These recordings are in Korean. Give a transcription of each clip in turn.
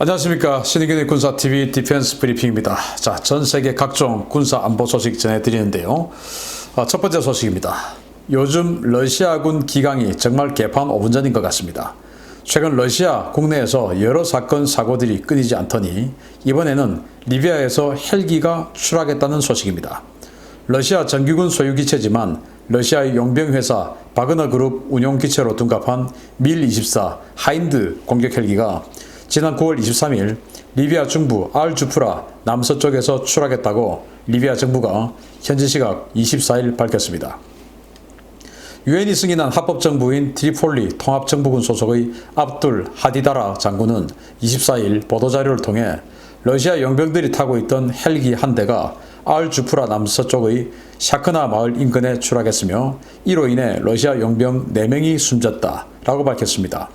안녕하십니까. 신의균의 군사TV 디펜스 브리핑입니다. 자, 전 세계 각종 군사 안보 소식 전해드리는데요. 첫 번째 소식입니다. 요즘 러시아군 기강이 정말 개판 5분 전인 것 같습니다. 최근 러시아 국내에서 여러 사건 사고들이 끊이지 않더니 이번에는 리비아에서 헬기가 추락했다는 소식입니다. 러시아 정규군 소유 기체지만 러시아의 용병회사 바그너 그룹 운용 기체로 둔갑한 밀-24 하인드 공격 헬기가 지난 9월 23일 리비아 중부 알-주프라 남서쪽에서 추락했다고 리비아 정부가 현지 시각 24일 밝혔습니다. 유엔이 승인한 합법정부인 트리폴리 통합정부군 소속의 압둘 하디다라 장군은 24일 보도자료를 통해 러시아 용병들이 타고 있던 헬기 한 대가 알-주프라 남서쪽의 샤크나 마을 인근에 추락했으며 이로 인해 러시아 용병 4명이 숨졌다라고 밝혔습니다.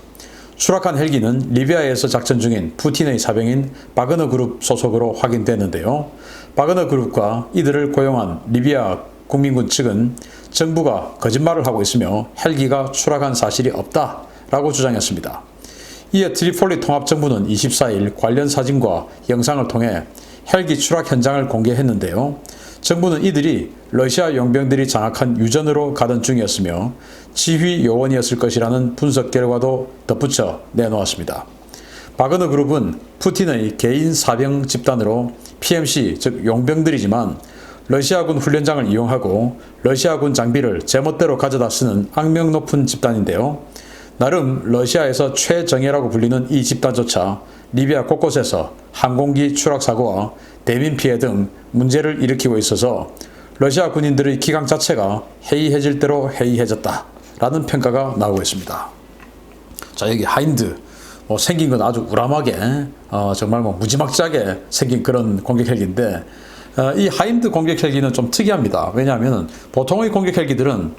추락한 헬기는 리비아에서 작전 중인 푸틴의 사병인 바그너 그룹 소속으로 확인됐는데요. 바그너 그룹과 이들을 고용한 리비아 국민군 측은 정부가 거짓말을 하고 있으며 헬기가 추락한 사실이 없다라고 주장했습니다. 이에 트리폴리 통합정부는 24일 관련 사진과 영상을 통해 헬기 추락 현장을 공개했는데요. 정부는 이들이 러시아 용병들이 장악한 유전으로 가던 중이었으며 지휘 요원이었을 것이라는 분석 결과도 덧붙여 내놓았습니다. 바그너 그룹은 푸틴의 개인 사병 집단으로 PMC 즉 용병들이지만 러시아군 훈련장을 이용하고 러시아군 장비를 제멋대로 가져다 쓰는 악명 높은 집단인데요. 나름 러시아에서 최정예라고 불리는 이 집단조차 리비아 곳곳에서 항공기 추락 사고와 대민 피해 등 문제를 일으키고 있어서 러시아 군인들의 기강 자체가 해이해질 대로 해이해졌다라는 평가가 나오고 있습니다. 자, 여기 하인드 생긴 건 아주 우람하게 정말 무지막지하게 생긴 그런 공격 헬기인데 이 하인드 공격 헬기는 좀 특이합니다. 왜냐하면 보통의 공격 헬기들은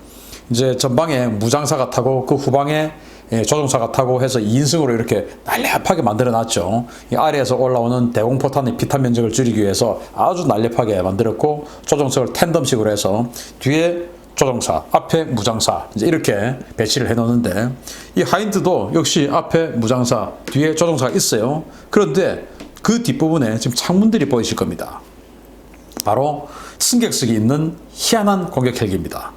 이제 전방에 무장사가 타고 그 후방에 조종사가 타고 해서 2인승으로 이렇게 날렵하게 만들어 놨죠. 이 아래에서 올라오는 대공포탄의 피탄 면적을 줄이기 위해서 아주 날렵하게 만들었고 조종석을 탠덤식으로 해서 뒤에 조종사, 앞에 무장사 이제 이렇게 배치를 해 놓는데 이 하인드도 역시 앞에 무장사, 뒤에 조종사가 있어요. 그런데 그 뒷부분에 지금 창문들이 보이실 겁니다. 바로 승객석이 있는 희한한 공격 헬기입니다.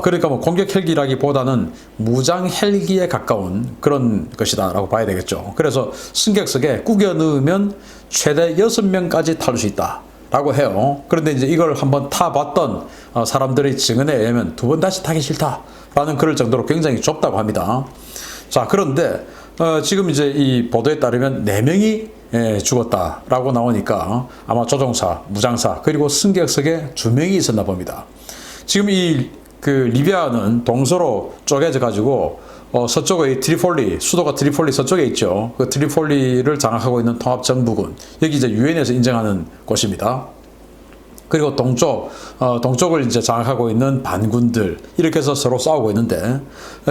그러니까 공격 헬기라기보다는 무장 헬기에 가까운 그런 것이다라고 봐야 되겠죠. 그래서 승객석에 꾸겨 넣으면 최대 6명까지 탈 수 있다라고 해요. 그런데 이제 이걸 한번 타봤던 사람들의 증언에 의하면 두 번 다시 타기 싫다라는 그럴 정도로 굉장히 좁다고 합니다. 자, 그런데 지금 이제 이 보도에 따르면 4명이 죽었다라고 나오니까 아마 조종사, 무장사 그리고 승객석에 2명이 있었나 봅니다. 지금 그 리비아는 동서로 쪼개져 가지고 서쪽의 트리폴리, 수도가 트리폴리 서쪽에 있죠. 그 트리폴리를 장악하고 있는 통합정부군, 여기 이제 유엔에서 인정하는 곳입니다. 그리고 동쪽을 이제 장악하고 있는 반군들, 이렇게 해서 서로 싸우고 있는데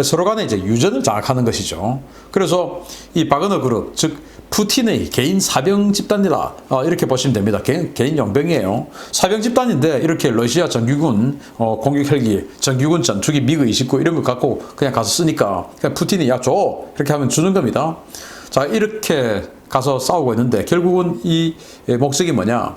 서로 간에 이제 유전을 장악하는 것이죠. 그래서 이 바그너 그룹, 즉 푸틴의 개인 사병 집단이다, 이렇게 보시면 됩니다. 개인 용병이에요. 사병 집단인데 이렇게 러시아 정규군 공격 헬기, 정규군 전투기 미그 29 이런 거 갖고 그냥 가서 쓰니까 그냥 푸틴이 야 줘 이렇게 하면 주는 겁니다. 자, 이렇게 가서 싸우고 있는데 결국은 이 목적이 뭐냐?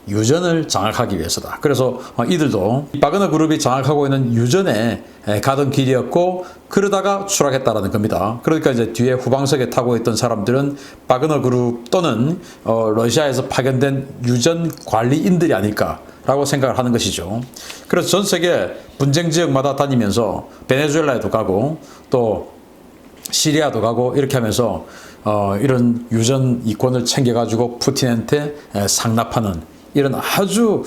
유전을 장악하기 위해서다. 그래서 이들도 바그너 그룹이 장악하고 있는 유전에 가던 길이었고 그러다가 추락했다라는 겁니다. 그러니까 이제 뒤에 후방석에 타고 있던 사람들은 바그너 그룹 또는 러시아에서 파견된 유전 관리인들이 아닐까라고 생각을 하는 것이죠. 그래서 전 세계 분쟁 지역마다 다니면서 베네수엘라에도 가고 또 시리아도 가고 이렇게 하면서 이런 유전 이권을 챙겨가지고 푸틴한테 상납하는 이런 아주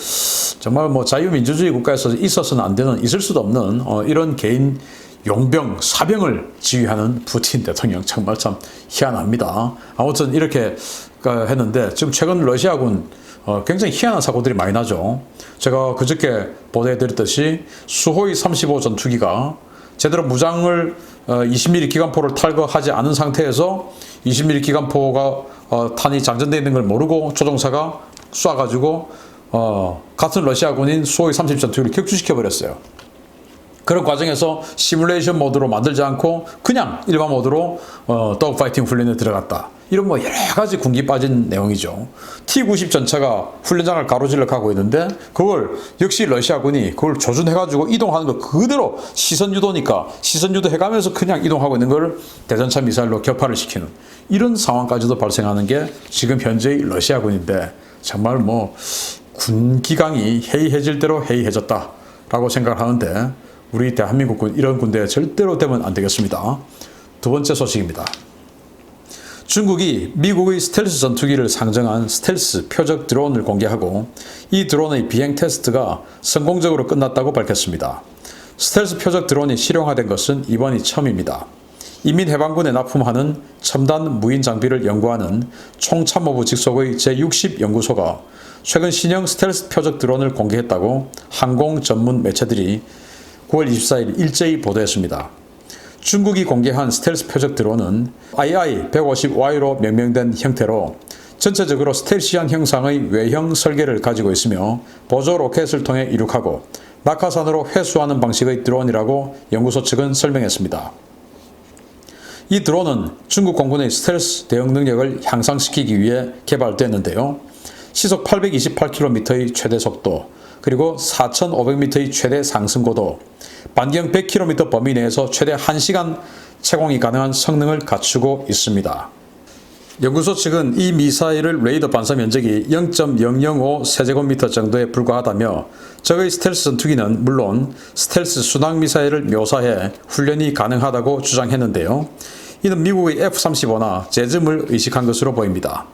정말 자유민주주의 국가에서 있어서는 안 되는, 있을 수도 없는 이런 개인 용병, 사병을 지휘하는 푸틴 대통령 정말 참 희한합니다. 아무튼 이렇게 했는데 지금 최근 러시아군 굉장히 희한한 사고들이 많이 나죠. 제가 그저께 보도해드렸듯이 수호이 35 전투기가 제대로 무장을 20mm 기관포를 탈거하지 않은 상태에서 20mm 기관포가 탄이 장전되어 있는 걸 모르고 조종사가 쏴가지고 같은 러시아군인 수호이 30 전투기를 격추시켜버렸어요. 그런 과정에서 시뮬레이션 모드로 만들지 않고 그냥 일반 모드로 더그파이팅 훈련에 들어갔다. 이런 뭐 여러 가지 군기 빠진 내용이죠. T-90 전차가 훈련장을 가로질러 가고 있는데 그걸 역시 러시아군이 그걸 조준해가지고 이동하는 거 그대로 시선 유도니까 시선 유도 해가면서 그냥 이동하고 있는 걸 대전차 미사일로 격파를 시키는 이런 상황까지도 발생하는 게 지금 현재의 러시아군인데 정말 뭐 군 기강이 해이해질 대로 해이해졌다라고 생각을 하는데 우리 대한민국군 이런 군대 절대로 되면 안 되겠습니다. 두 번째 소식입니다. 중국이 미국의 스텔스 전투기를 상정한 스텔스 표적 드론을 공개하고 이 드론의 비행 테스트가 성공적으로 끝났다고 밝혔습니다. 스텔스 표적 드론이 실용화된 것은 이번이 처음입니다. 인민해방군에 납품하는 첨단 무인 장비를 연구하는 총참모부 직속의 제60 연구소가 최근 신형 스텔스 표적 드론을 공개했다고 항공 전문 매체들이 9월 24일 일제히 보도했습니다. 중국이 공개한 스텔스 표적 드론은 II-150Y로 명명된 형태로 전체적으로 스텔시한 형상의 외형 설계를 가지고 있으며 보조 로켓을 통해 이륙하고 낙하산으로 회수하는 방식의 드론이라고 연구소 측은 설명했습니다. 이 드론은 중국 공군의 스텔스 대응 능력을 향상시키기 위해 개발됐는데요. 시속 828km의 최대 속도, 그리고 4,500m의 최대 상승고도, 반경 100km 범위 내에서 최대 1시간 채공이 가능한 성능을 갖추고 있습니다. 연구소 측은 이 미사일을 레이더 반사 면적이 0.005 세제곱미터 정도에 불과하다며 적의 스텔스 전투기는 물론 스텔스 순항 미사일을 묘사해 훈련이 가능하다고 주장했는데요. 이는 미국의 F-35나 제즘을 의식한 것으로 보입니다.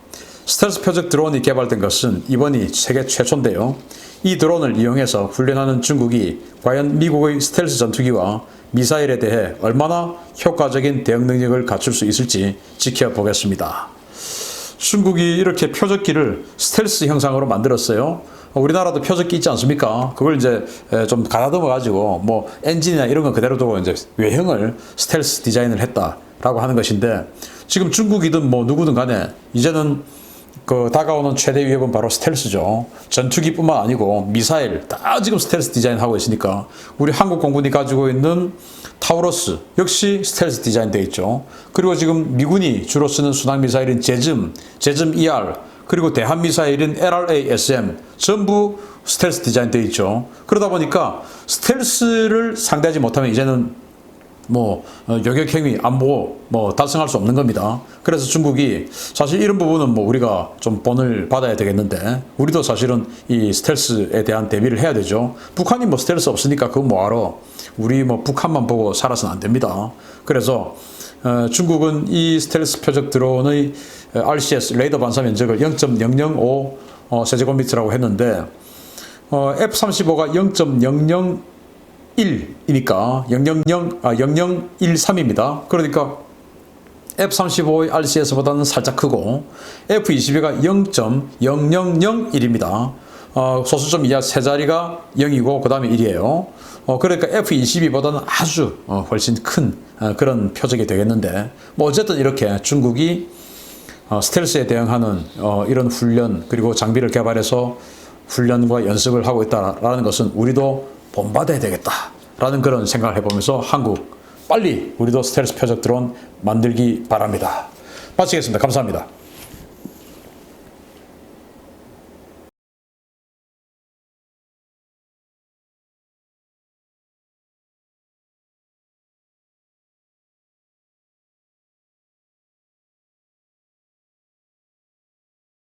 스텔스 표적 드론이 개발된 것은 이번이 세계 최초인데요. 이 드론을 이용해서 훈련하는 중국이 과연 미국의 스텔스 전투기와 미사일에 대해 얼마나 효과적인 대응 능력을 갖출 수 있을지 지켜보겠습니다. 중국이 이렇게 표적기를 스텔스 형상으로 만들었어요. 우리나라도 표적기 있지 않습니까? 그걸 이제 좀 가다듬어 가지고 뭐 엔진이나 이런 거 그대로 두고 이제 외형을 스텔스 디자인을 했다라고 하는 것인데 지금 중국이든 뭐 누구든 간에 이제는 그 다가오는 최대 위협은 바로 스텔스죠. 전투기뿐만 아니고 미사일 다 지금 스텔스 디자인하고 있으니까 우리 한국 공군이 가지고 있는 타우러스 역시 스텔스 디자인되어 있죠. 그리고 지금 미군이 주로 쓰는 순항 미사일인 제즘 ER 그리고 대한 미사일인 LRA-SM 전부 스텔스 디자인되어 있죠. 그러다 보니까 스텔스를 상대하지 못하면 이제는 뭐 요격행위 안보 뭐 달성할 수 없는 겁니다. 그래서 중국이 사실 이런 부분은 뭐 우리가 좀 본을 받아야 되겠는데 우리도 사실은 이 스텔스에 대한 대비를 해야 되죠. 북한이 뭐 스텔스 없으니까 그거 뭐하러 우리 뭐 북한만 보고 살아서는 안 됩니다. 그래서 중국은 이 스텔스 표적 드론의 RCS 레이더 반사 면적을 0.005 세제곱미터라고 했는데 F-35가 0.001이니까 0013입니다. 그러니까 F-35의 RCS보다는 살짝 크고 F-22가 0.0001입니다. 소수점 이하 세 자리가 0이고 그 다음에 1이에요. 그러니까 F-22보다는 아주 훨씬 큰 그런 표적이 되겠는데 뭐 어쨌든 이렇게 중국이 스텔스에 대응하는 이런 훈련 그리고 장비를 개발해서 훈련과 연습을 하고 있다라는 것은 우리도 본받아야 되겠다라는 그런 생각을 해보면서 한국 빨리 우리도 스텔스 표적 드론 만들기 바랍니다. 마치겠습니다. 감사합니다.